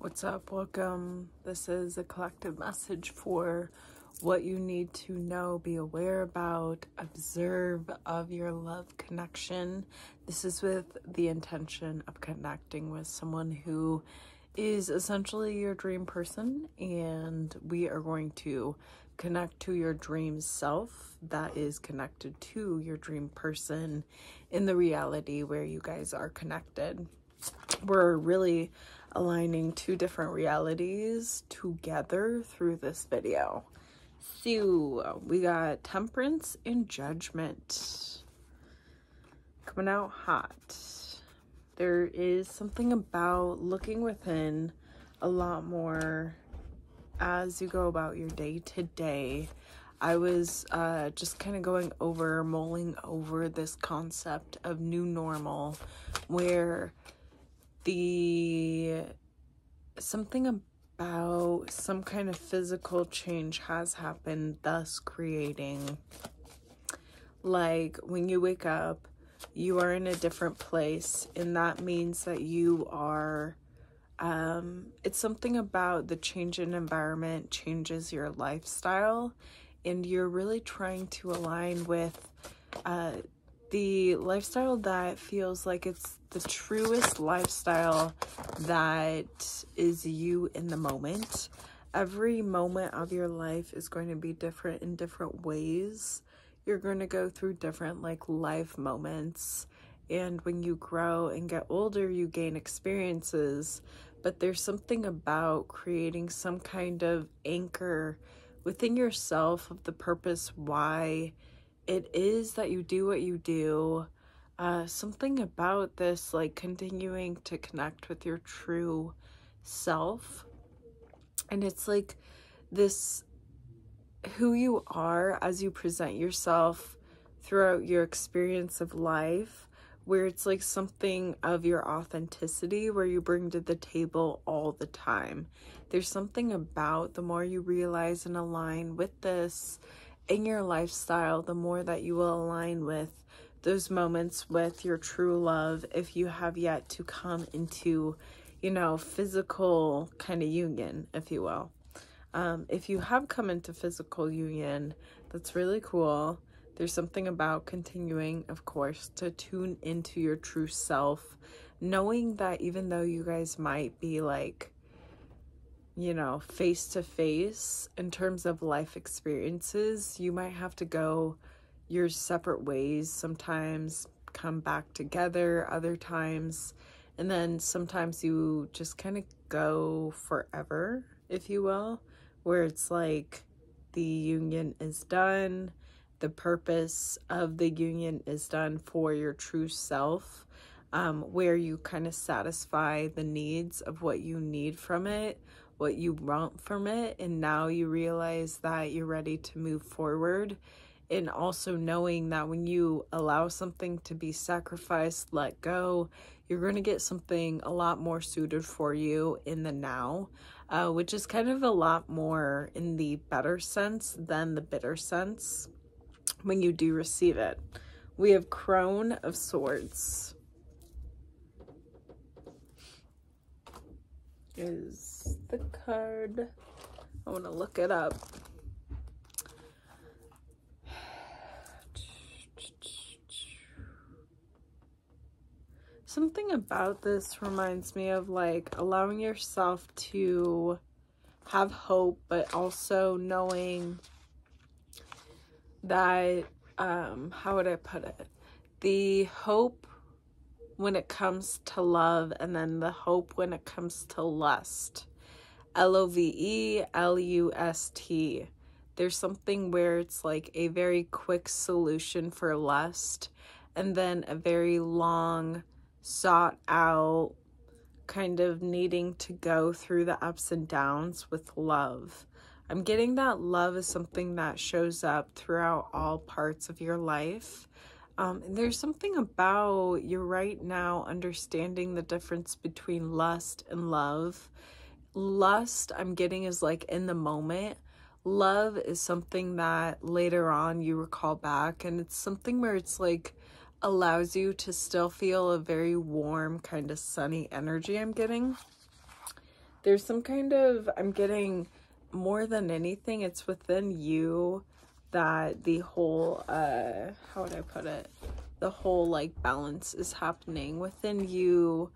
What's up? Welcome. This is a collective message for what you need to know, be aware about, observe of your love connection. This is with the intention of connecting with someone who is essentially your dream person, and we are going to connect to your dream self that is connected to your dream person in the reality where you guys are connected. We're really aligning two different realities together through this video. So we got Temperance and Judgment coming out hot. There is something about looking within a lot more as you go about your day to day. I was just kind of mulling over this concept of new normal, where something about some kind of physical change has happened, thus creating, like, when you wake up, you are in a different place, and that means that you are, it's something about the change in environment changes your lifestyle, and you're really trying to align with the lifestyle that feels like it's the truest lifestyle that is you in the moment. Every moment of your life is going to be different in different ways. You're going to go through different life moments, and when you grow and get older, you gain experiences, but there's something about creating some kind of anchor within yourself of the purpose why it is that you do what you do. Something about this, continuing to connect with your true self. And it's like this, who you are as you present yourself throughout your experience of life, where it's like something of your authenticity where you bring to the table all the time. There's something about the more you realize and align with this in your lifestyle, the more that you will align with those moments with your true love, if you have yet to come into, physical kind of union, if you will. If you have come into physical union, that's really cool. There's something about continuing, of course, to tune into your true self, knowing that even though you guys might be face to face in terms of life experiences, you might have to go your separate ways, sometimes come back together, other times, and then sometimes you just kind of go forever, if you will, where it's like the union is done, the purpose of the union is done for your true self, where you kind of satisfy the needs of what you need from it, what you want from it, and now you realize that you're ready to move forward. And also knowing that when you allow something to be sacrificed, let go, you're going to get something a lot more suited for you in the now, which is kind of a lot more in the better sense than the bitter sense when you do receive it. We have Crone of Swords. Is the card. I want to look it up. Something about this reminds me of allowing yourself to have hope, but also knowing that, how would I put it? The hope when it comes to love, and then the hope when it comes to lust. LOVELUST. There's something where it's like a very quick solution for lust, and then a very long, sought out, kind of needing to go through the ups and downs with love. I'm getting that love is something that shows up throughout all parts of your life. And there's something about you right now understanding the difference between lust and love. Lust, I'm getting, is in the moment. Love is something that later on you recall back, and it's something where it's allows you to still feel a very warm, kind of sunny energy I'm getting. there's some kind of, I'm getting more than anything, it's within you that the whole, how would I put it? The whole like balance is happening within you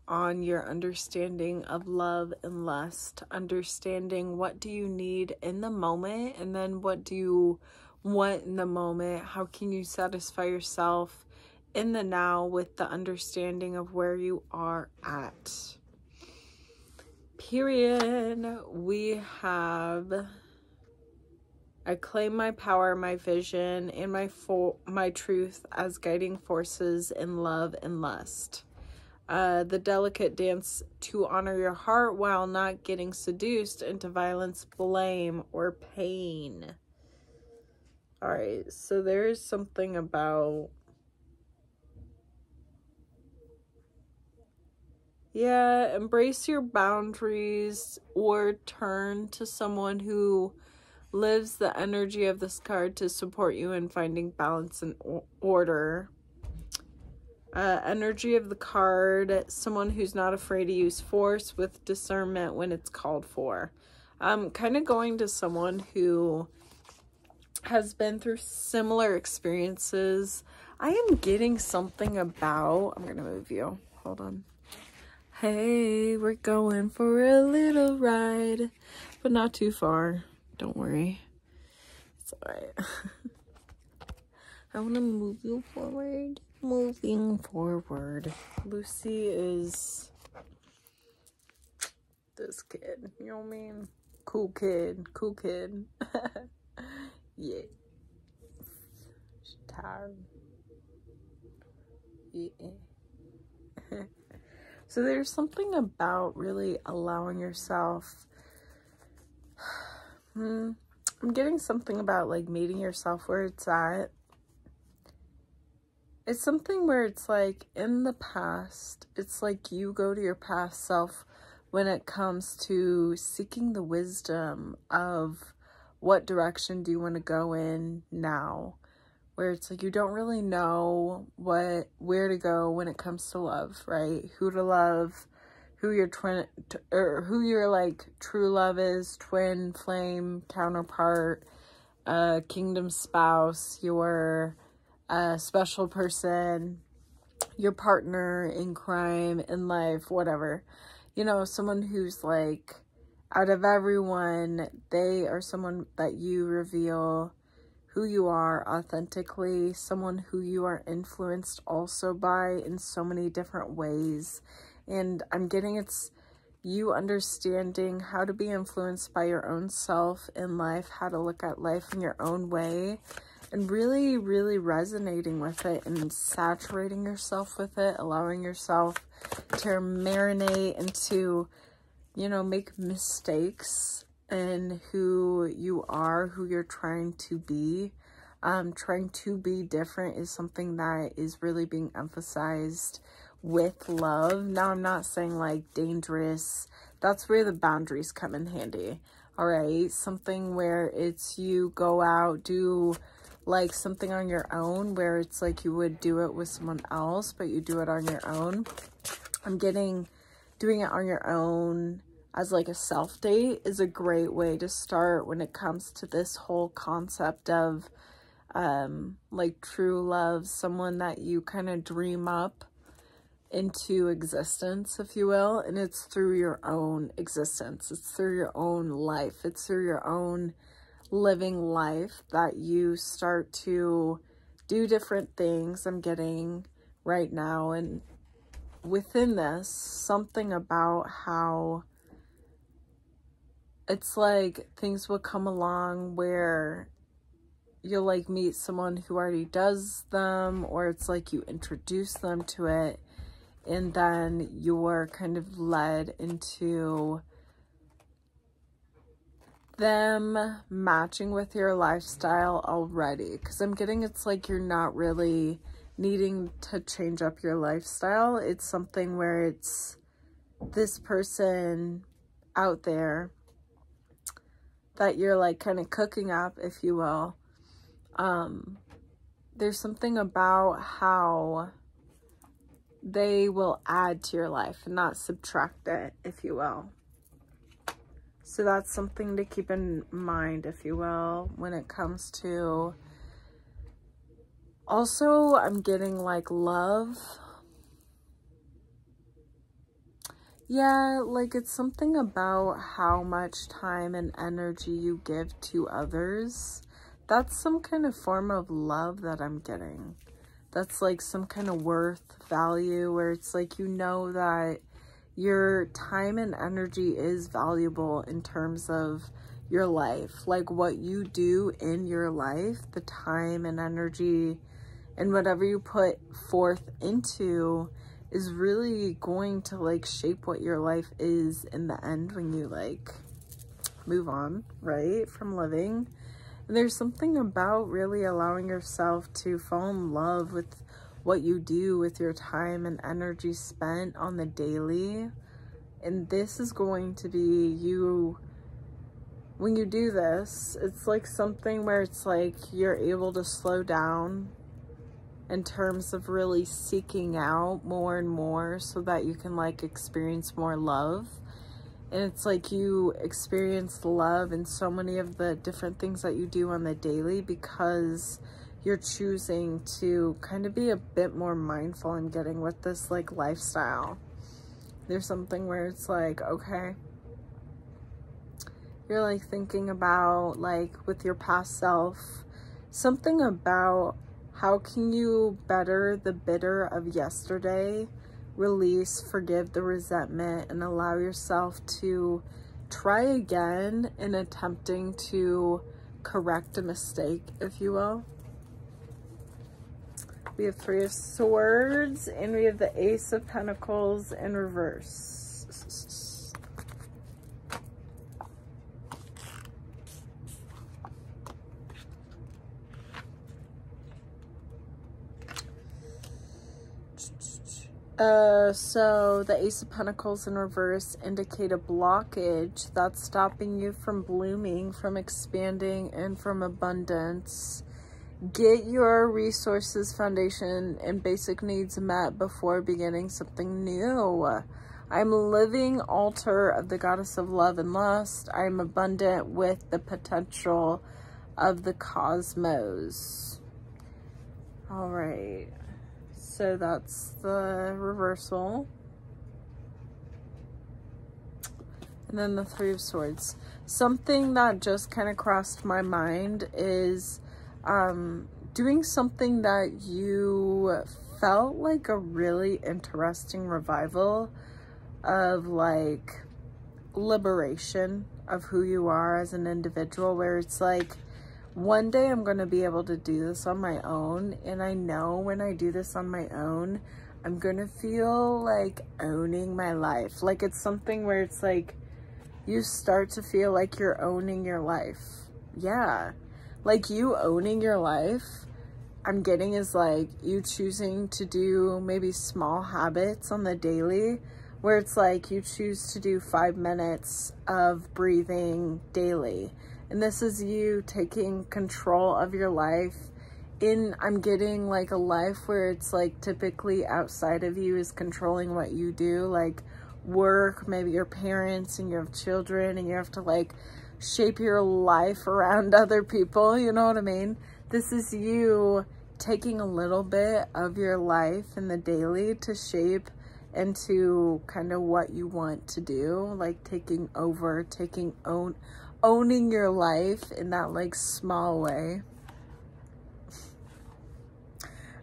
on your understanding of love and lust, understanding what do you need in the moment, and then what do you want in the moment. How can you satisfy yourself in the now with the understanding of where you are at. Period. We have, I claim my power, my vision, and my truth as guiding forces in love and lust. The delicate dance to honor your heart while not getting seduced into violence, blame, or pain. Alright, so there's something about, yeah, embrace your boundaries or turn to someone who lives the energy of this card to support you in finding balance and order. Energy of the card, someone who's not afraid to use force with discernment when it's called for. Kind of going to someone who has been through similar experiences. I am getting something about, I'm going to move you. Hold on. Hey, we're going for a little ride, but not too far. Don't worry. It's alright. I want to move you forward. Moving forward. Lucy is this kid. You know what I mean? Cool kid. Cool kid. Yeah. She's tired. Yeah. So there's something about really allowing yourself. I'm getting something about like meeting yourself where it's at. It's something where it's like in the past, it's like you go to your past self when it comes to seeking the wisdom of what direction do you want to go in now, where it's like you don't really know where to go when it comes to love, right? Who to love, who your twin or who your like true love is, twin flame counterpart, kingdom spouse, your special person, your partner in crime, in life, whatever. You know, someone who's like, out of everyone, they are someone that you reveal who you are authentically, someone who you are influenced also by in so many different ways. And I'm getting it's you understanding how to be influenced by your own self in life, how to look at life in your own way, and really, really resonating with it and saturating yourself with it, allowing yourself to marinate and to, you know, make mistakes in who you are, who you're trying to be. Trying to be different is something that is really being emphasized with love. Now, I'm not saying like dangerous. That's where the boundaries come in handy. All right. Something where it's you go out, do like something on your own where it's like you would do it with someone else, but you do it on your own. I'm getting doing it on your own as like a self date is a great way to start when it comes to this whole concept of like true love, someone that you kind of dream up into existence, if you will, and it's through your own existence, it's through your own life, it's through your own living life that you start to do different things. I'm getting right now, and within this, something about how it's like things will come along where you'll like meet someone who already does them, or it's like you introduce them to it, and then you're kind of led into them matching with your lifestyle already. Because I'm getting it's like you're not really needing to change up your lifestyle. It's something where it's this person out there that you're like kind of cooking up, if you will. There's something about how they will add to your life and not subtract it, if you will. So that's something to keep in mind, if you will, when it comes to... Also, I'm getting like love. Yeah, like it's something about how much time and energy you give to others. That's some kind of form of love that I'm getting. That's like some kind of worth, value, where it's like, you know that your time and energy is valuable in terms of your life. Like what you do in your life, the time and energy and whatever you put forth into is really going to like shape what your life is in the end when you like move on, right, from living. And there's something about really allowing yourself to fall in love with what you do with your time and energy spent on the daily. And this is going to be you, when you do this, it's like something where it's like you're able to slow down in terms of really seeking out more and more so that you can like experience more love. And it's like you experience love in so many of the different things that you do on the daily because you're choosing to kind of be a bit more mindful in getting with this like lifestyle. There's something where it's like, okay, you're like thinking about like with your past self, something about how can you better the bitter of yesterday, release, forgive the resentment, and allow yourself to try again in attempting to correct a mistake, if you will. We have Three of Swords, and we have the Ace of Pentacles in reverse. So the Ace of Pentacles in reverse indicate a blockage that's stopping you from blooming, from expanding, and from abundance. Get your resources, foundation, and basic needs met before beginning something new. I'm a living altar of the goddess of love and lust. I'm abundant with the potential of the cosmos. All right. So that's the reversal. And then the Three of Swords. Something that just kind of crossed my mind is doing something that you felt like a really interesting revival of like liberation of who you are as an individual, where it's like, one day I'm going to be able to do this on my own. And I know when I do this on my own, I'm going to feel like owning my life. Like it's something where it's like, you start to feel like you're owning your life. Yeah. Like you owning your life, I'm getting is like you choosing to do maybe small habits on the daily, where it's like you choose to do 5 minutes of breathing daily. And this is you taking control of your life. I'm getting like a life where it's like typically outside of you is controlling what you do, like work, maybe your parents, and you have children and you have to like shape your life around other people, you know what I mean? This is you taking a little bit of your life in the daily to shape into kind of what you want to do, like taking over, owning your life in that like small way.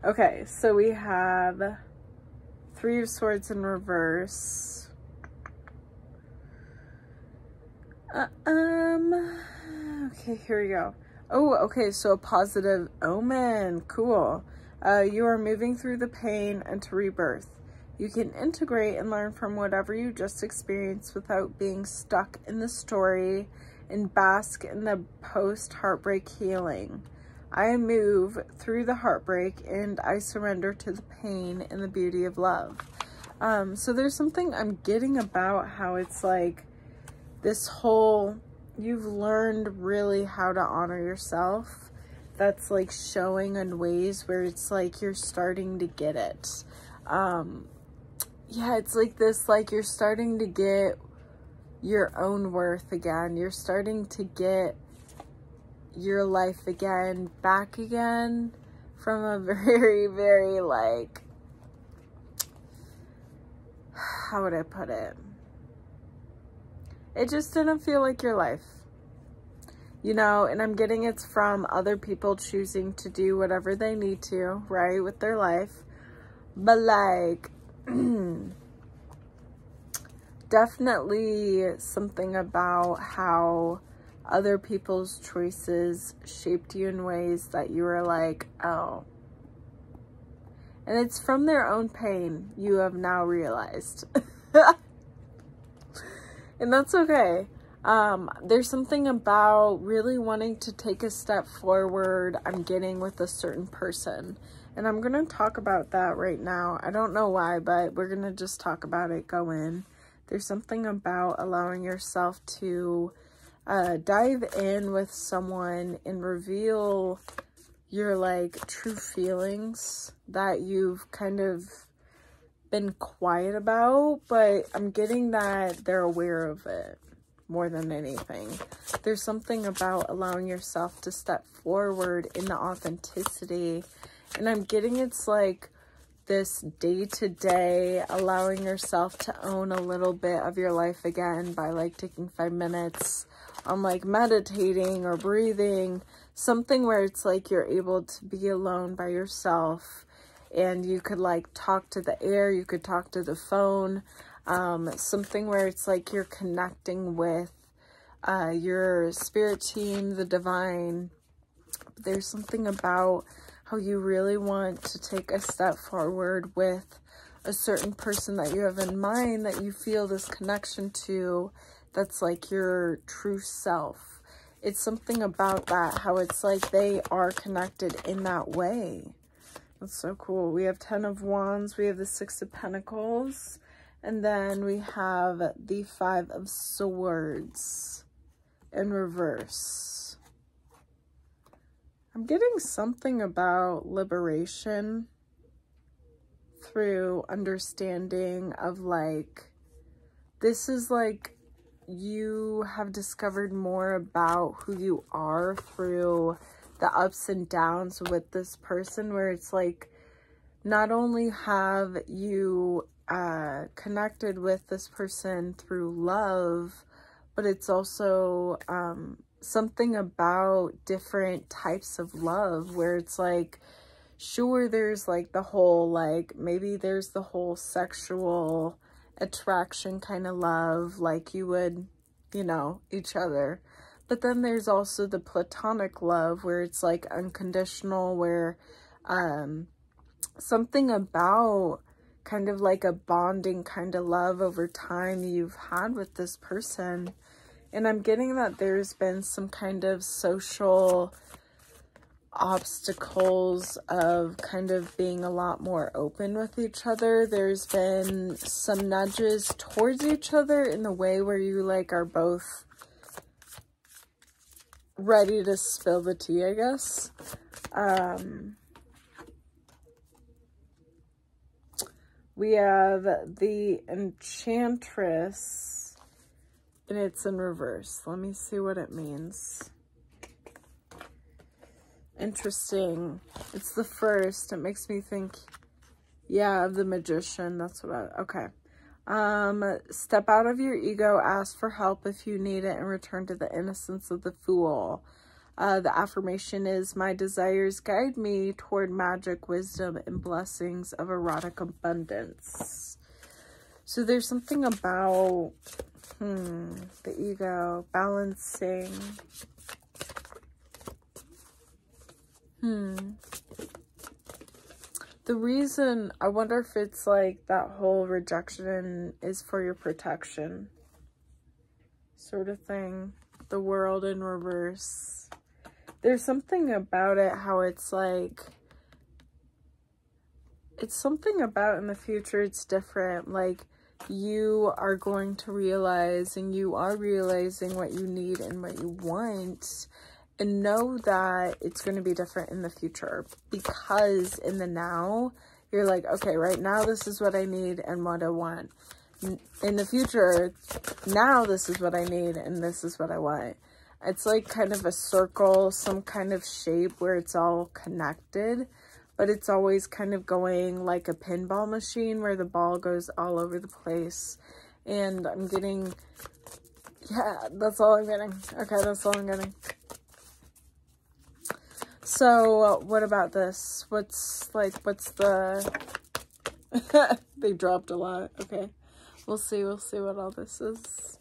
Okay, so we have Three of Swords in reverse. Okay, here we go. Oh, okay, so a positive omen. Cool. You are moving through the pain and to rebirth. You can integrate and learn from whatever you just experienced without being stuck in the story, and bask in the post-heartbreak healing. I move through the heartbreak and I surrender to the pain and the beauty of love. So there's something I'm getting about how it's like this whole, you've learned really how to honor yourself. That's like showing in ways where it's like you're starting to get it. Yeah, it's like this, like you're starting to get your own worth again. You're starting to get your life again, back again from a very, very, like, how would I put it? It just didn't feel like your life, you know, and I'm getting it's from other people choosing to do whatever they need to, right, with their life. But like, definitely something about how other people's choices shaped you in ways that you were like, oh. And it's from their own pain, you have now realized. And that's okay. There's something about really wanting to take a step forward I'm getting with a certain person. And I'm going to talk about that right now. I don't know why, but we're going to just talk about it, go in. There's something about allowing yourself to dive in with someone and reveal your like true feelings that you've kind of been quiet about, but I'm getting that they're aware of it more than anything. There's something about allowing yourself to step forward in the authenticity, and I'm getting it's like this day-to-day, allowing yourself to own a little bit of your life again by like taking 5 minutes on like meditating or breathing, something where it's like you're able to be alone by yourself and you could like talk to the air, you could talk to the phone, something where it's like you're connecting with your spirit team, the divine. There's something about how you really want to take a step forward with a certain person that you have in mind that you feel this connection to, that's like your true self. It's something about that, how it's like they are connected in that way. That's so cool. We have 10 of Wands, we have the 6 of Pentacles, and then we have the 5 of Swords in reverse. I'm getting something about liberation through understanding of like, this is like you have discovered more about who you are through the ups and downs with this person, where it's like not only have you connected with this person through love, but it's also something about different types of love, where it's like, sure, there's like the whole, like maybe there's the whole sexual attraction kind of love, like you would, you know, each other. But then there's also the platonic love where it's like unconditional, where something about kind of like a bonding kind of love over time you've had with this person. And I'm getting that there's been some kind of social obstacles of kind of being a lot more open with each other. There's been some nudges towards each other in the way where you like are both ready to spill the tea, I guess. We have the Enchantress, and it's in reverse. Let me see what it means. Interesting. It's the first. It makes me think, yeah, of the Magician. That's what I, okay. Step out of your ego, ask for help if you need it, and return to the innocence of the Fool. The affirmation is, my desires guide me toward magic, wisdom, and blessings of erotic abundance. So there's something about the ego, balancing. The reason, I wonder if it's like that whole rejection is for your protection sort of thing. The World in reverse. There's something about it, how it's like, it's something about in the future, it's different. Like, you are going to realize, and you are realizing what you need and what you want, and know that it's going to be different in the future, because in the now, you're like, okay, right now, this is what I need and what I want. in the future, now this is what I need and this is what I want. It's like kind of a circle, some kind of shape where it's all connected, but it's always kind of going like a pinball machine where the ball goes all over the place. And I'm getting, yeah, that's all I'm getting. Okay, that's all I'm getting. So what about this? What's the, they dropped a lot. Okay, we'll see what all this is.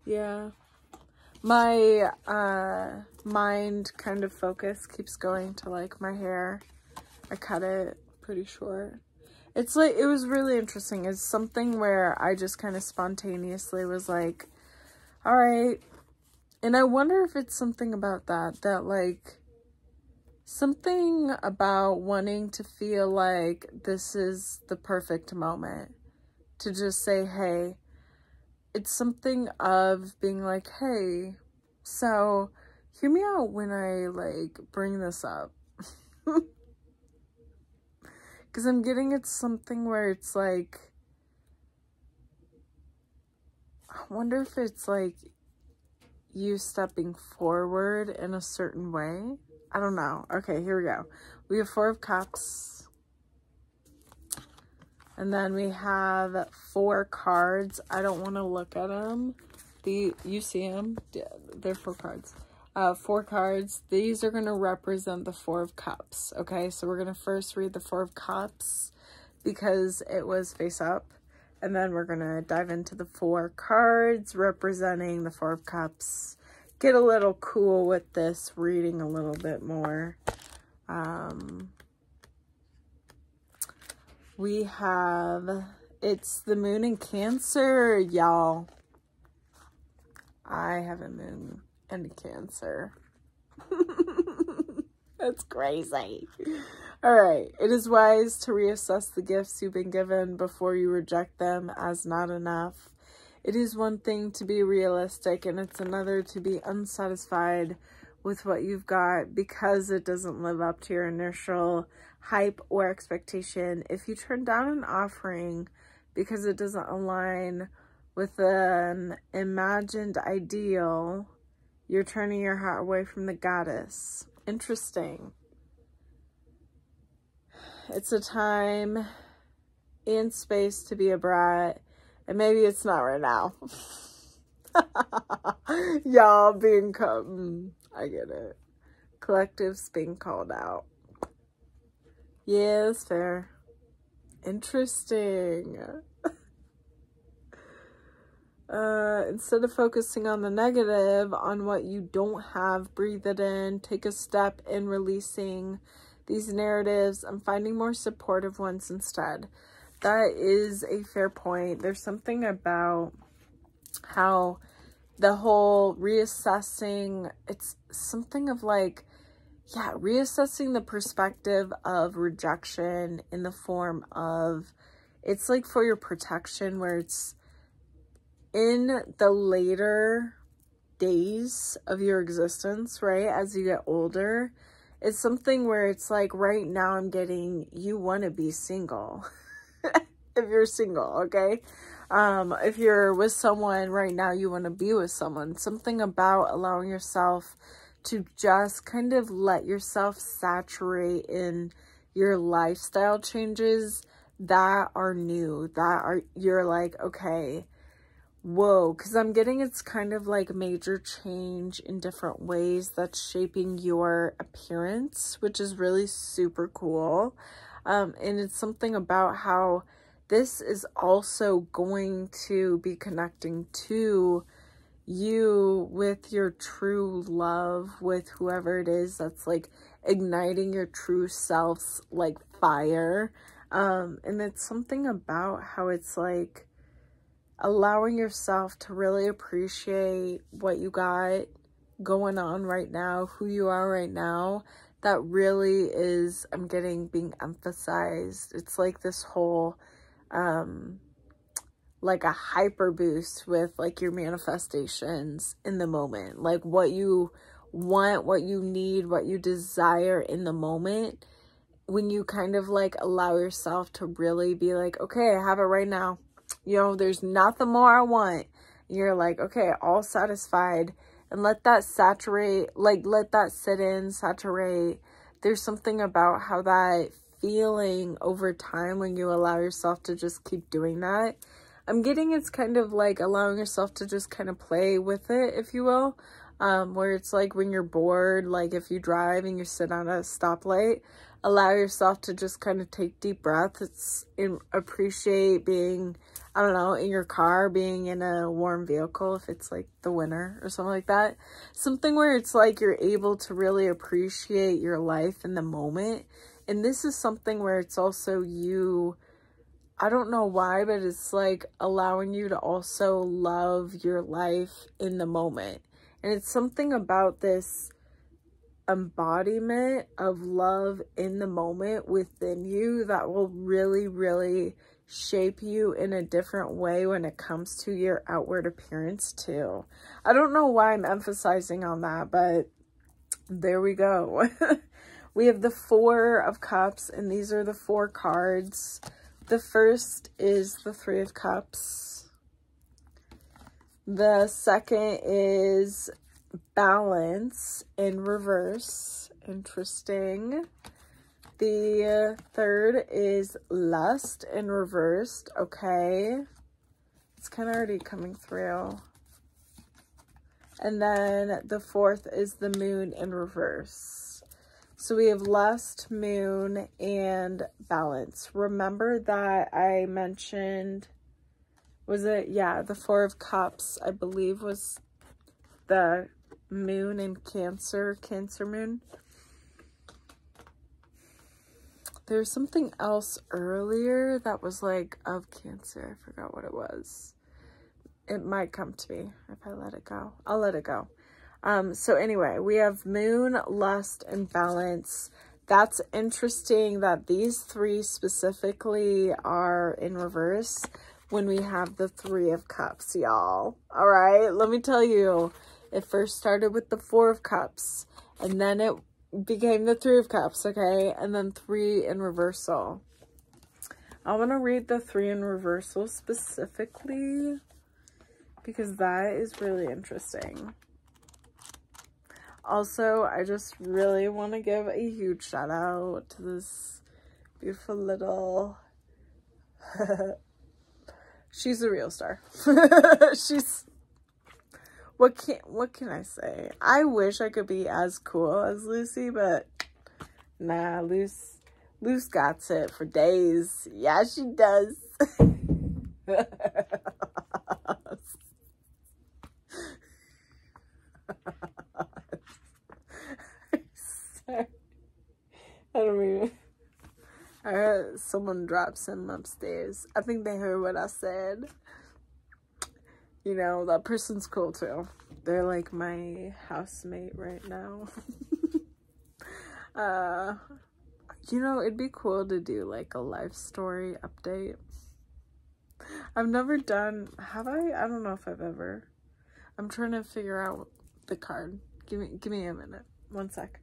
Yeah. My mind kind of focus keeps going to like my hair. I cut it pretty short. It's like, it was really interesting. It's something where I just kind of spontaneously was like, all right. And I wonder if it's something about that like something about wanting to feel like this is the perfect moment to just say, hey. It's something of being like, hey, so hear me out when I like bring this up. Because I'm getting it's something where it's like, I wonder if it's like you stepping forward in a certain way. I don't know. Okay, here we go. We have 4 of Cups. And then we have 4 cards. I don't want to look at them. You see them? They're 4 cards. 4 cards. These are going to represent the 4 of Cups. Okay, so we're going to first read the 4 of Cups because it was face up. And then we're going to dive into the 4 cards representing the 4 of Cups. Get a little cool with this, reading a little bit more. We have, it's the moon in Cancer, y'all. I have a moon in Cancer. That's crazy. All right. It is wise to reassess the gifts you've been given before you reject them as not enough. It is one thing to be realistic and it's another to be unsatisfied with what you've got because it doesn't live up to your initial hype or expectation. If you turn down an offering because it doesn't align with an imagined ideal, you're turning your heart away from the goddess. Interesting. It's a time and space to be a brat, and maybe it's not right now. Y'all being I get it. Collectives being called out. Yeah, it's fair. Interesting. Instead of focusing on the negative, on what you don't have, breathe it in. Take a step in releasing these narratives and finding more supportive ones instead. That is a fair point. There's something about how the whole reassessing, it's something of like, yeah, reassessing the perspective of rejection in the form of, it's like for your protection, where it's in the later days of your existence, right? As you get older, it's something where it's like right now I'm getting, you want to be single. If you're single, okay? If you're with someone right now, you want to be with someone. Something about allowing yourself to just kind of let yourself saturate in your lifestyle changes that are new, that are, you're like, okay, whoa, because I'm getting it's kind of like major change in different ways that's shaping your appearance, which is really super cool. And it's something about how this is also going to be connecting to you with your true love, with whoever it is that's like igniting your true self's like fire. And it's something about how it's like allowing yourself to really appreciate what you got going on right now, who you are right now. That really is, I'm getting, being emphasized. It's like this whole like a hyper boost with like your manifestations in the moment, like what you want, what you need, what you desire in the moment, when you kind of like allow yourself to really be like, okay, I have it right now. You know, there's nothing more I want. You're like, okay, all satisfied. And let that saturate, like, let that sit in, saturate. There's something about how that feeling over time when you allow yourself to just keep doing that. I'm getting it's kind of like allowing yourself to just kind of play with it, if you will. Where it's like when you're bored, like if you drive and you sit on a stoplight, allow yourself to just kind of take deep breaths and appreciate being, I don't know, in your car, being in a warm vehicle if it's like the winter or something like that. Something where it's like you're able to really appreciate your life in the moment. And this is something where it's also you, I don't know why, but it's like allowing you to also love your life in the moment. And it's something about this embodiment of love in the moment within you that will really, really shape you in a different way when it comes to your outward appearance too. I don't know why I'm emphasizing on that, but there we go. We have the Four of Cups, and these are the 4 cards. The first is the 3 of Cups. The second is Balance in reverse. Interesting. The third is Lust in reversed. Okay. It's kind of already coming through. And then the 4th is the Moon in reverse. So we have Lust, Moon, and Balance. Remember that I mentioned, was it? Yeah, the 4 of Cups, I believe, was the Moon in Cancer Moon. There's something else earlier that was like of Cancer. I forgot what it was. It might come to me if I let it go. I'll let it go. So anyway, we have Moon, Lust, and Balance. That's interesting that these 3 specifically are in reverse when we have the 3 of Cups, y'all. All right, let me tell you, it first started with the 4 of Cups, and then it became the 3 of Cups, okay? And then 3 in reversal. I want to read the 3 in reversal specifically because that is really interesting. Also, I just really want to give a huge shout out to this beautiful little... She's a real star. She's... What can I say? I wish I could be as cool as Lucy, but nah, Luce got it for days. Yeah, she does. Sorry. I don't even... I heard someone drop some upstairs. I think they heard what I said. You know, that person's cool too. They're like my housemate right now. You know, it'd be cool to do like a life story update. I've never done, have I? I don't know if I've ever. I'm trying to figure out the card. Give me a minute. 1 sec.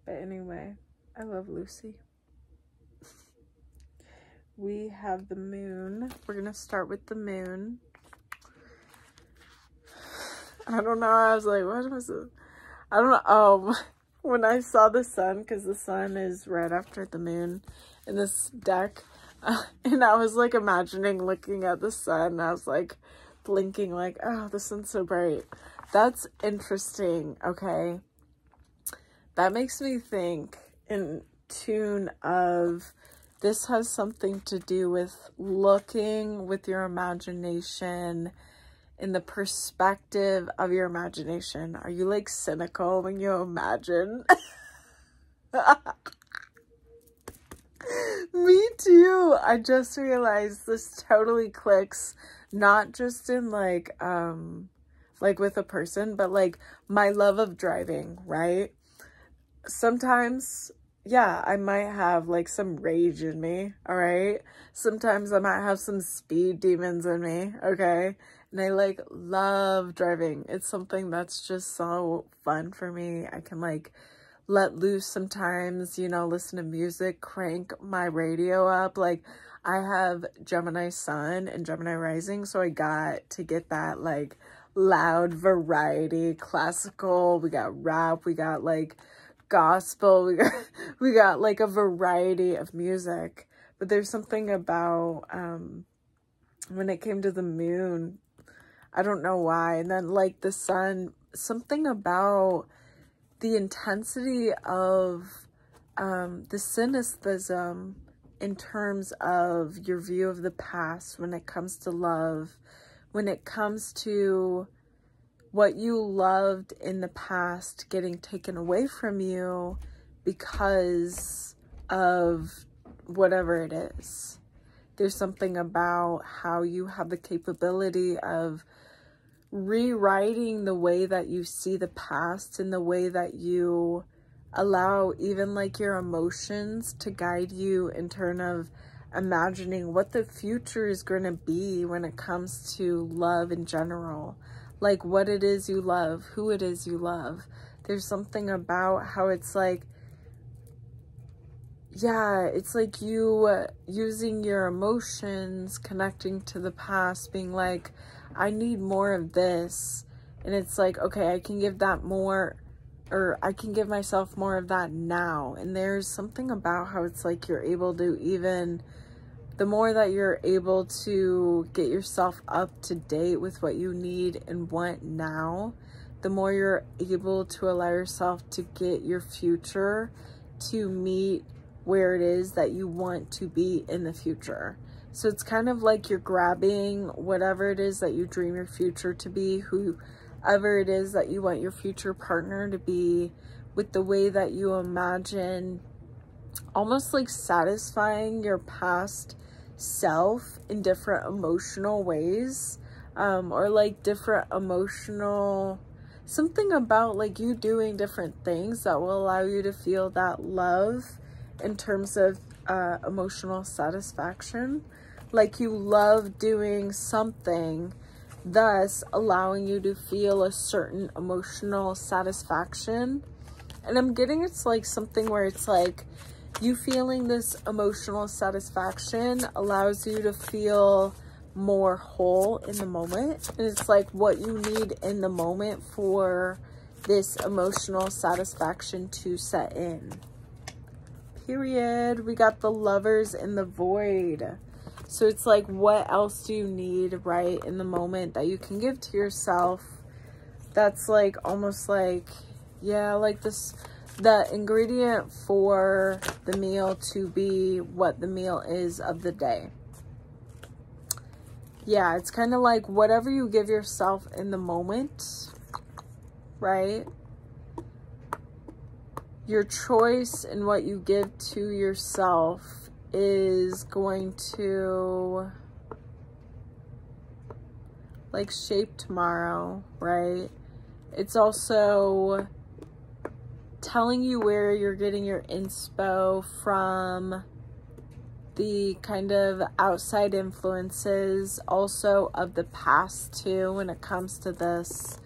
But anyway, I love Lucy. We have the Moon. We're gonna start with the Moon. I don't know. I was like, what was it? I don't know. When I saw the Sun, because the Sun is right after the Moon in this deck, and I was like imagining looking at the Sun, and I was like blinking like, oh, the Sun's so bright. That's interesting. Okay. That makes me think in tune of, this has something to do with looking with your imagination in the perspective of your imagination. Are you like cynical when you imagine? Me too. I just realized this totally clicks, not just in like with a person, but like my love of driving, right? Sometimes, yeah, I might have like some rage in me, all right? Sometimes I might have some speed demons in me, okay? And I like love driving. It's something that's just so fun for me. I can like let loose sometimes, you know, listen to music, crank my radio up. Like I have Gemini Sun and Gemini Rising, so I got to get that like loud variety, classical, we got rap, we got like gospel, we got like a variety of music. But there's something about when it came to the moon, I don't know why, and then like the sun, something about the intensity of the cynicism in terms of your view of the past when it comes to love, when it comes to what you loved in the past getting taken away from you because of whatever it is. There's something about how you have the capability of rewriting the way that you see the past and the way that you allow even like your emotions to guide you in terms of imagining what the future is going to be when it comes to love in general, like what it is you love, who it is you love. There's something about how it's like, yeah, it's like you using your emotions, connecting to the past, being like, I need more of this. And it's like, okay, I can give that more, or I can give myself more of that now. And there's something about how it's like you're able to, even the more that you're able to get yourself up to date with what you need and want now, the more you're able to allow yourself to get your future to meet where it is that you want to be in the future. So it's kind of like you're grabbing whatever it is that you dream your future to be, whoever it is that you want your future partner to be, with the way that you imagine almost like satisfying your past self in different emotional ways, or like different emotional, something about like you doing different things that will allow you to feel that love in terms of emotional satisfaction. Like you love doing something, thus allowing you to feel a certain emotional satisfaction. And I'm getting it's like something where it's like you feeling this emotional satisfaction allows you to feel more whole in the moment. And it's like what you need in the moment for this emotional satisfaction to set in. Period. We got the Lovers in the Void. So it's like, what else do you need right in the moment that you can give to yourself? That's like almost like, yeah, like this, the ingredient for the meal to be what the meal is of the day. Yeah, it's kind of like whatever you give yourself in the moment, right? Your choice in what you give to yourself is going to like shape tomorrow, right? It's also telling you where you're getting your inspo from, the kind of outside influences also of the past too when it comes to this.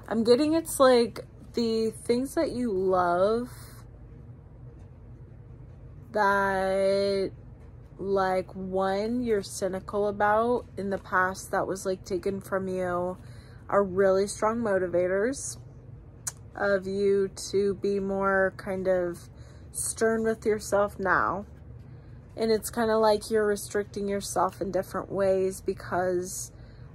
I'm getting it's like the things that you love that like one you're cynical about in the past that was like taken from you are really strong motivators of you to be more kind of stern with yourself now. And it's kind of like you're restricting yourself in different ways because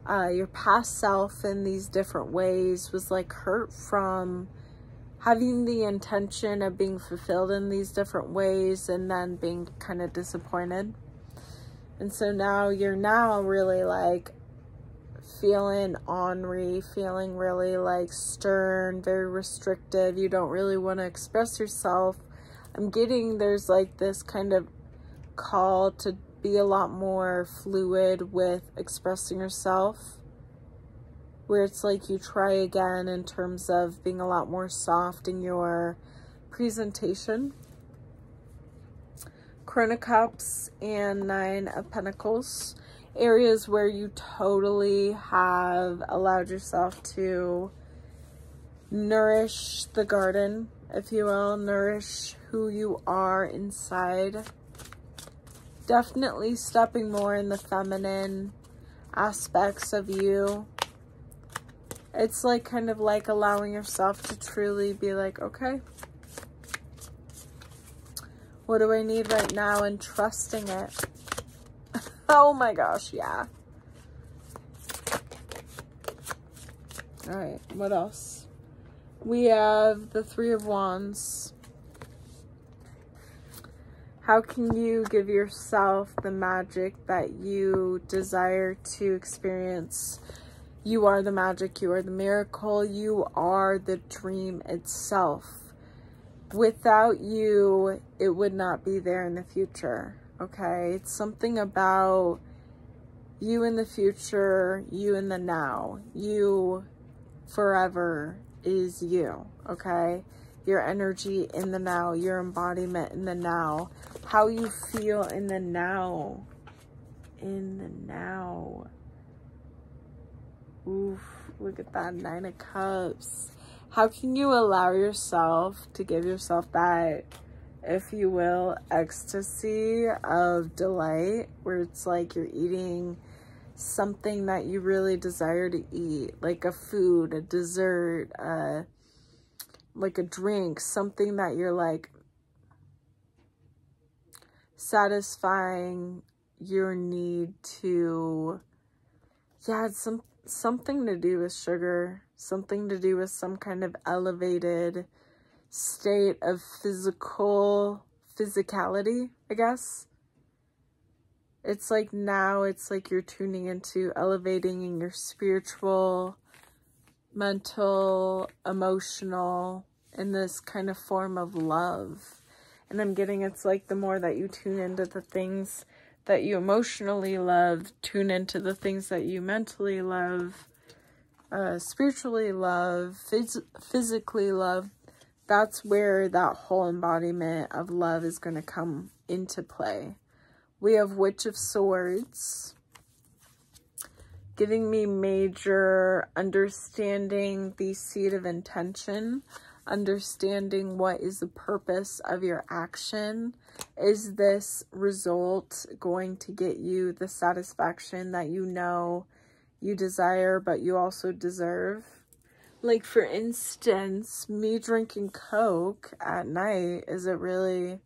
your past self in these different ways was like hurt from having the intention of being fulfilled in these different ways and then being kind of disappointed. And so now you're now really like feeling ornery, feeling really like stern, very restrictive. You don't really want to express yourself. I'm getting there's like this kind of call to be a lot more fluid with expressing yourself, where it's like you try again in terms of being a lot more soft in your presentation. Crown of Cups and Nine of Pentacles, areas where you totally have allowed yourself to nourish the garden, if you will, nourish who you are inside. definitely stepping more in the feminine aspects of you. It's like kind of like allowing yourself to truly be like, okay, what do I need right now? And trusting it. Oh my gosh, yeah. All right, what else? We have the Three of Wands. How can you give yourself the magic that you desire to experience? You are the magic, you are the miracle, you are the dream itself. Without you, it would not be there in the future, okay? It's something about you in the future, you in the now. You forever is you, okay? Your energy in the now, your embodiment in the now, how you feel in the now, Oof, look at that 9 of Cups. How can you allow yourself to give yourself that, if you will, ecstasy of delight, where it's like you're eating something that you really desire to eat, like a food, a dessert, like a drink, something that you're like satisfying your need to, yeah, it's something to do with sugar, something to do with some kind of elevated state of physicality, I guess. It's like now it's like you're tuning into elevating in your spiritual, mental, emotional, in this kind of form of love. And I'm getting it's like the more that you tune into the things that you emotionally love, tune into the things that you mentally love, spiritually love, physically love, that's where that whole embodiment of love is going to come into play. We have Witch of Swords, giving me major understanding the seed of intention, understanding what is the purpose of your action. Is this result going to get you the satisfaction that you know you desire, but you also deserve? Like, for instance, me drinking Coke at night, is it really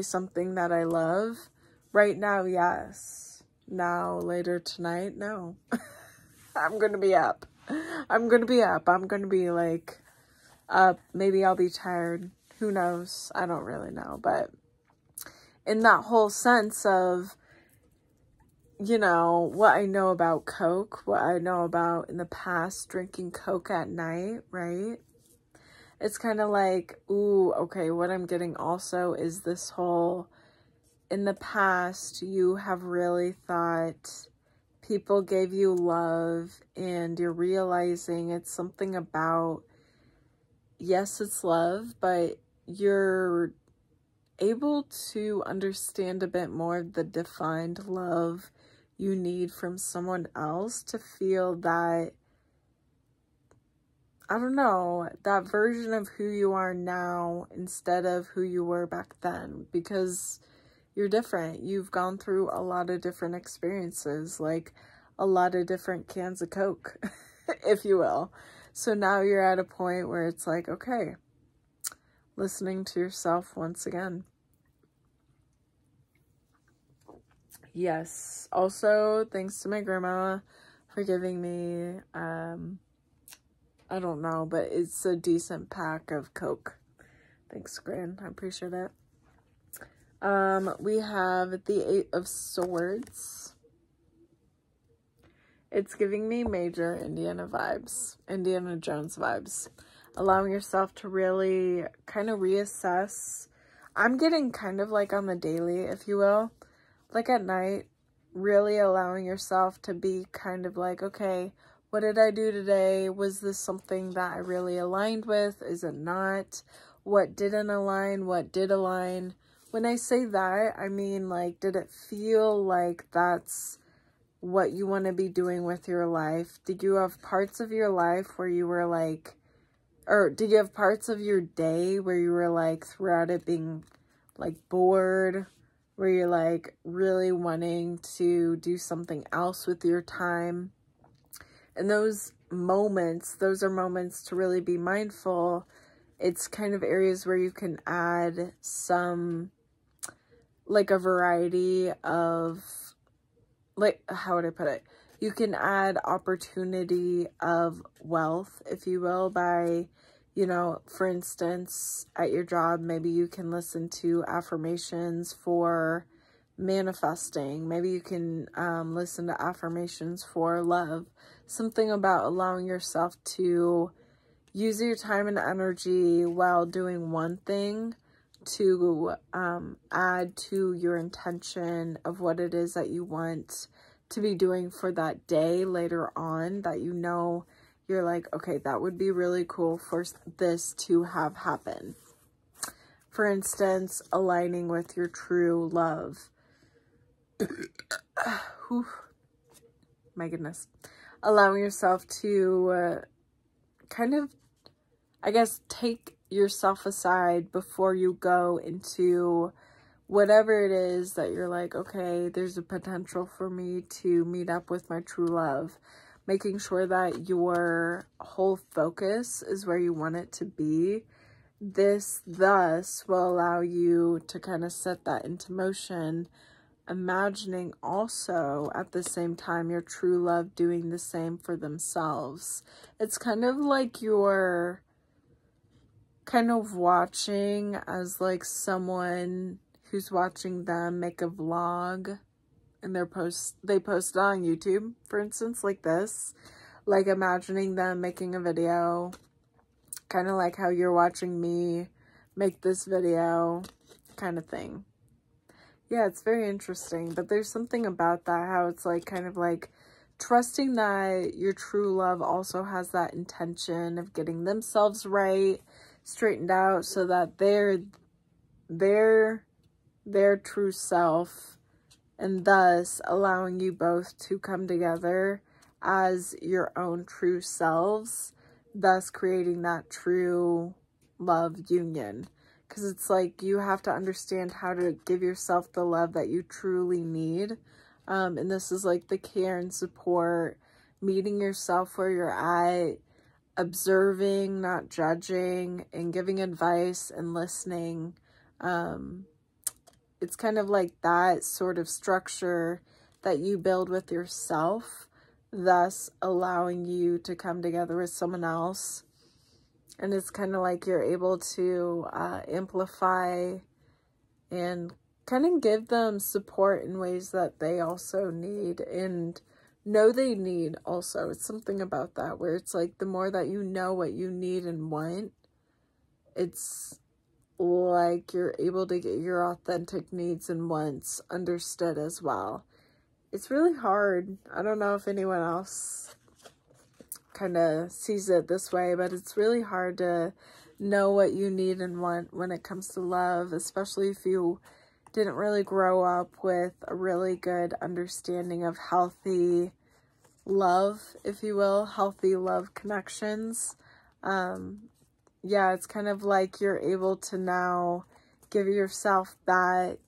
something that I love? Right now, yes. Now, later tonight, no. I'm going to be up. I'm going to be like up. Maybe I'll be tired. Who knows? I don't really know. But in that whole sense of, you know, what I know about Coke, what I know about in the past drinking Coke at night, right? It's kind of like, ooh, okay, what I'm getting also is this whole, in the past, you have really thought people gave you love, and you're realizing it's something about, yes, it's love, but you're able to understand a bit more of the defined love you need from someone else to feel that, I don't know, that version of who you are now instead of who you were back then, because you're different. You've gone through a lot of different experiences, like a lot of different cans of Coke, if you will. So now you're at a point where it's like, okay, listening to yourself once again. Yes. Also, thanks to my grandma for giving me, I don't know, but it's a decent pack of Coke. Thanks, Gran. I appreciate it. We have the 8 of Swords. It's giving me major Indiana vibes, Indiana Jones vibes. Allowing yourself to really kind of reassess. I'm getting kind of like on the daily, if you will. Like at night, really allowing yourself to be kind of like, okay, what did I do today? Was this something that I really aligned with? Is it not? What didn't align? What did align? When I say that, I mean, like, did it feel like that's what you want to be doing with your life? Did you have parts of your life where you were like, or did you have parts of your day where you were like, throughout it being like bored, where you're like really wanting to do something else with your time. And those are moments to really be mindful. It's kind of areas where you can add some, like, a variety of, like, how would I put it? You can add opportunity of wealth, if you will, by, you know, for instance, at your job, maybe you can listen to affirmations for manifesting. Maybe you can listen to affirmations for love. Something about allowing yourself to use your time and energy while doing one thing to add to your intention of what it is that you want to be doing for that day later on, that you know you're like, okay, that would be really cool for this to have happen. For instance, aligning with your true love. My goodness. Allowing yourself to kind of, I guess, take yourself aside before you go into whatever it is that you're like, okay, there's a potential for me to meet up with my true love. Making sure that your whole focus is where you want it to be. This thus will allow you to kind of set that into motion, imagining also at the same time your true love doing the same for themselves. It's kind of like you're kind of watching as like someone who's watching them make a vlog, and they post it on YouTube, for instance, like this. Like imagining them making a video, kind of like how you're watching me make this video, kind of thing. Yeah, it's very interesting, but there's something about that, how it's like kind of like trusting that your true love also has that intention of getting themselves right, straightened out, so that their true self, and thus allowing you both to come together as your own true selves, thus creating that true love union. Because it's like you have to understand how to give yourself the love that you truly need. And this is like the care and support, meeting yourself where you're at, observing, not judging, and giving advice and listening. It's kind of like that sort of structure that you build with yourself, thus allowing you to come together with someone else. And it's kind of like you're able to amplify and kind of give them support in ways that they also need and know they need also. It's something about that where it's like the more that you know what you need and want, it's like you're able to get your authentic needs and wants understood as well. It's really hard. I don't know if anyone else kind of sees it this way, but it's really hard to know what you need and want when it comes to love, especially if you didn't really grow up with a really good understanding of healthy love, if you will, healthy love connections. Yeah, it's kind of like you're able to now give yourself that,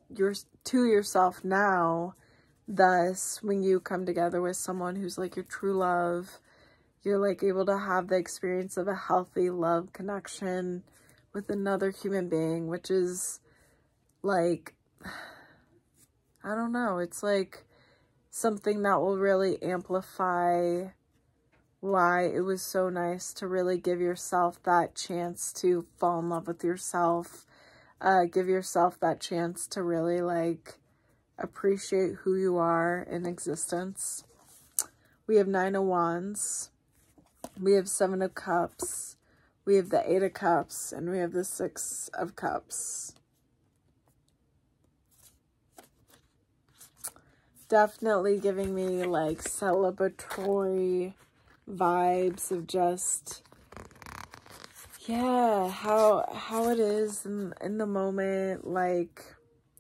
to yourself now. Thus, when you come together with someone who's like your true love, you're like able to have the experience of a healthy love connection with another human being, which is like, I don't know, it's like something that will really amplify why it was so nice to really give yourself that chance to fall in love with yourself. Give yourself that chance to really like appreciate who you are in existence. We have 9 of Wands. We have 7 of Cups. We have the 8 of Cups. And we have the 6 of Cups. Definitely giving me like celebratory vibes of just, yeah, how it is in the moment. Like,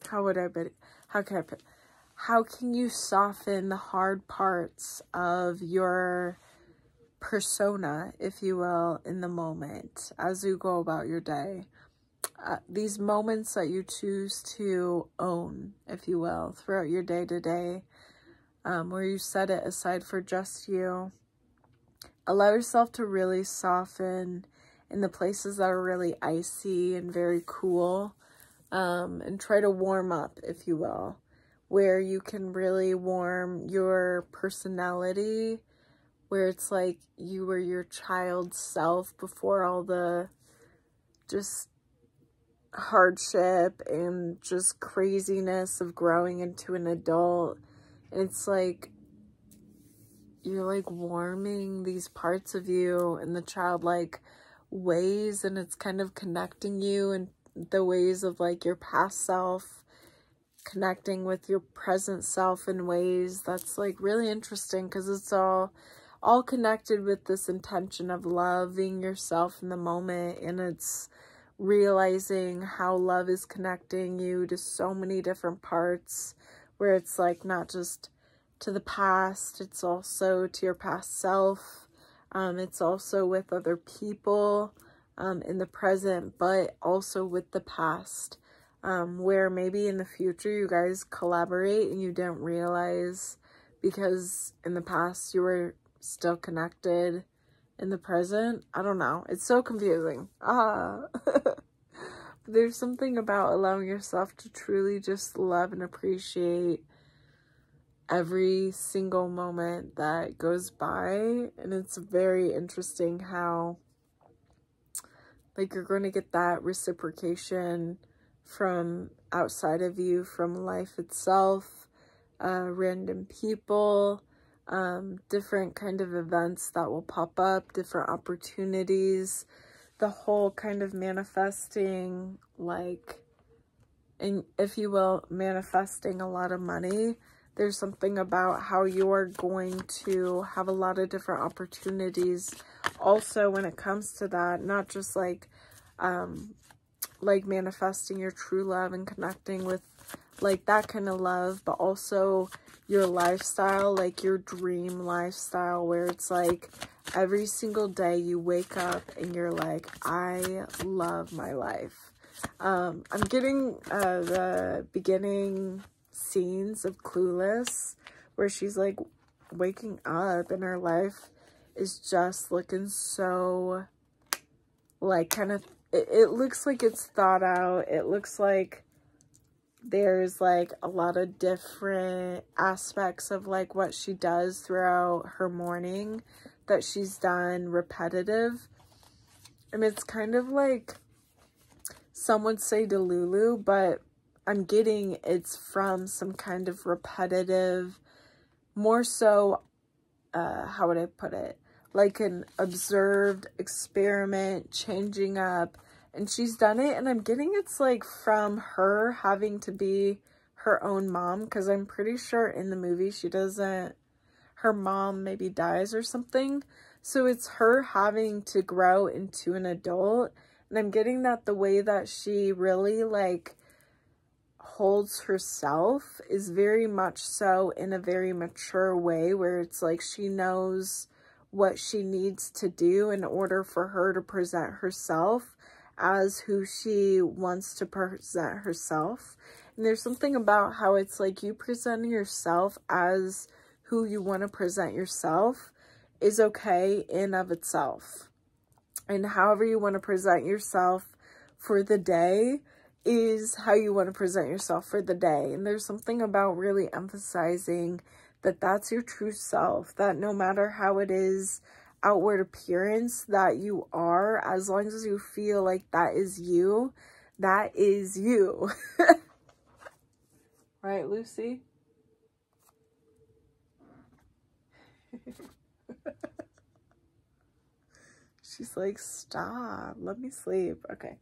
how can you soften the hard parts of your persona, if you will, in the moment as you go about your day? these moments that you choose to own, if you will, throughout your day-to-day, where you set it aside for just you. Allow yourself to really soften in the places that are really icy and very cool, and try to warm up, if you will, where you can really warm your personality, where it's like you were your child self before all the just hardship and just craziness of growing into an adult. And it's like you're like warming these parts of you in the childlike ways, and it's kind of connecting you in the ways of like your past self connecting with your present self in ways that's like really interesting, because it's all connected with this intention of loving yourself in the moment. And it's realizing how love is connecting you to so many different parts, where it's like not just to the past, it's also to your past self. It's also with other people in the present, but also with the past, where maybe in the future you guys collaborate and you didn't realize, because in the past you were still connected in the present. I don't know. It's so confusing. There's something about allowing yourself to truly just love and appreciate every single moment that goes by. And it's very interesting how like you're going to get that reciprocation from outside of you, from life itself, random people, different kind of events that will pop up, different opportunities, the whole kind of manifesting, like, and if you will, manifesting a lot of money. There's something about how you're going to have a lot of different opportunities also when it comes to that, not just like manifesting your true love and connecting with like that kind of love, but also your lifestyle, like your dream lifestyle, where it's like every single day you wake up and you're like, I love my life. I'm getting the beginning scenes of Clueless, where she's like waking up and her life is just looking so like kind of, it looks like it's thought out. It looks like there's like a lot of different aspects of like what she does throughout her morning that she's done repetitive. And it's kind of like, some would say Delulu, but I'm getting it's from some kind of repetitive, more so, how would I put it? Like an observed experiment, changing up. And she's done it, and I'm getting it's like from her having to be her own mom, because I'm pretty sure in the movie she doesn't, her mom maybe dies or something. So it's her having to grow into an adult. And I'm getting that the way that she really like holds herself is very much so in a very mature way, where it's like she knows what she needs to do in order for her to present herself as who she wants to present herself. And there's something about how it's like you presenting yourself as who you want to present yourself is okay in of itself. And however you want to present yourself for the day is how you want to present yourself for the day. And there's something about really emphasizing that that's your true self, that no matter how it is outward appearance that you are, as long as you feel like that is you, that is you. Right, Lucy? She's like, stop, let me sleep. Okay,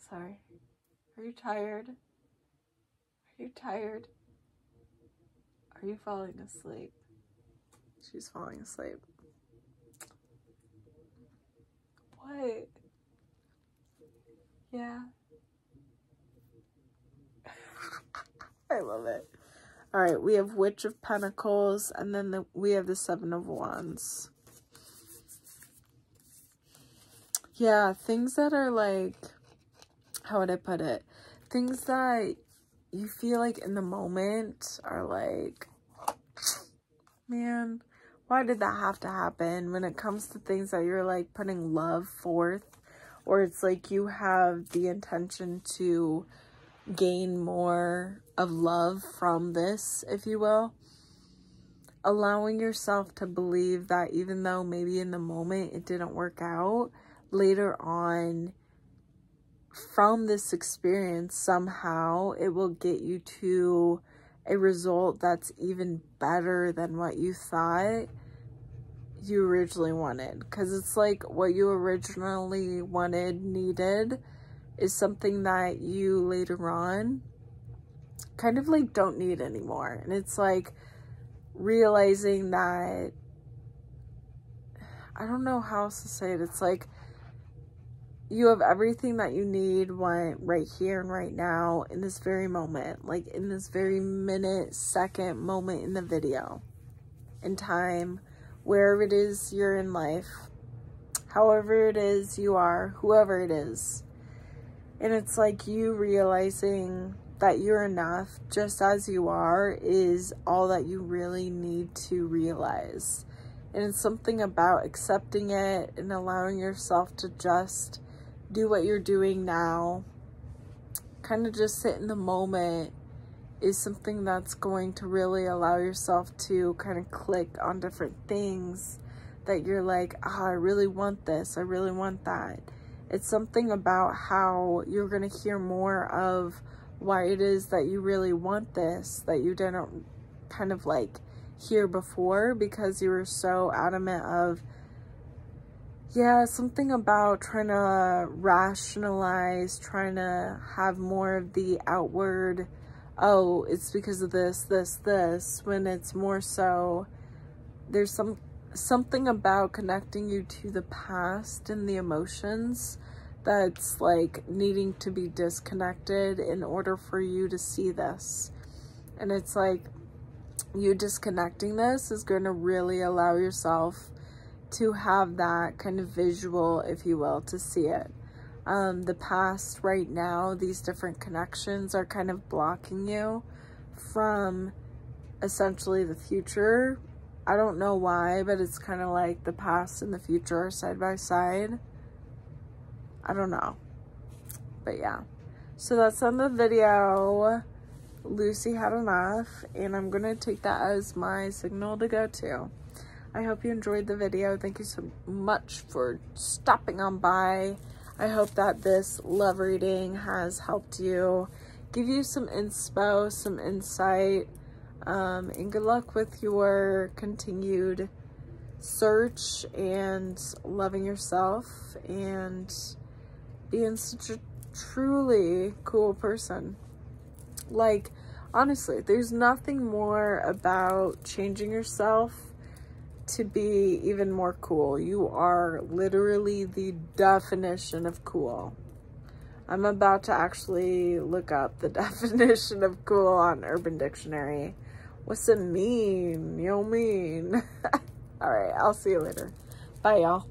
sorry. Are you tired? Are you tired? Are you falling asleep? She's falling asleep. What? Yeah. I love it. All right, we have Witch of Pentacles, and then we have the Seven of Wands. Yeah, things that are like how would I put it? Things that you feel like in the moment are like, man, why did that have to happen? When it comes to things that you're like putting love forth, or it's like you have the intention to gain more of love from this, if you will, allowing yourself to believe that even though maybe in the moment it didn't work out, later on from this experience, somehow it will get you to a result that's even better than what you thought you originally wanted. Because it's like what you originally wanted, needed, is something that you later on kind of like don't need anymore. And it's like realizing that, I don't know how else to say it. It's like you have everything that you need, want right here and right now in this very moment, like in this very minute, second moment in the video, in time, wherever it is you're in life, however it is you are, whoever it is. And it's like you realizing that you're enough just as you are is all that you really need to realize. And it's something about accepting it and allowing yourself to just do what you're doing now, kind of just sit in the moment, is something that's going to really allow yourself to kind of click on different things that you're like, I really want this, I really want that. It's something about how you're going to hear more of why it is that you really want this, that you didn't kind of like hear before, because you were so adamant of, yeah, something about trying to rationalize, trying to have more of the outward, oh, it's because of this, when it's more so, there's something about connecting you to the past and the emotions that's like needing to be disconnected in order for you to see this. And it's like you disconnecting this is going to really allow yourself to have that kind of visual, if you will, to see it. The past right now, these different connections are kind of blocking you from essentially the future. I don't know why, but it's kind of like the past and the future are side by side. I don't know. But yeah. So that's on the video. Lucy had enough, and I'm going to take that as my signal to go to. I hope you enjoyed the video. Thank you so much for stopping on by. I hope that this love reading has helped you, give you some inspo, some insight, and good luck with your continued search and loving yourself and being such a truly cool person. Like, honestly, there's nothing more about changing yourself to be even more cool. You are literally the definition of cool. I'm about to actually look up the definition of cool on Urban Dictionary. What's it mean? You know mean? All right, I'll see you later. Bye, y'all.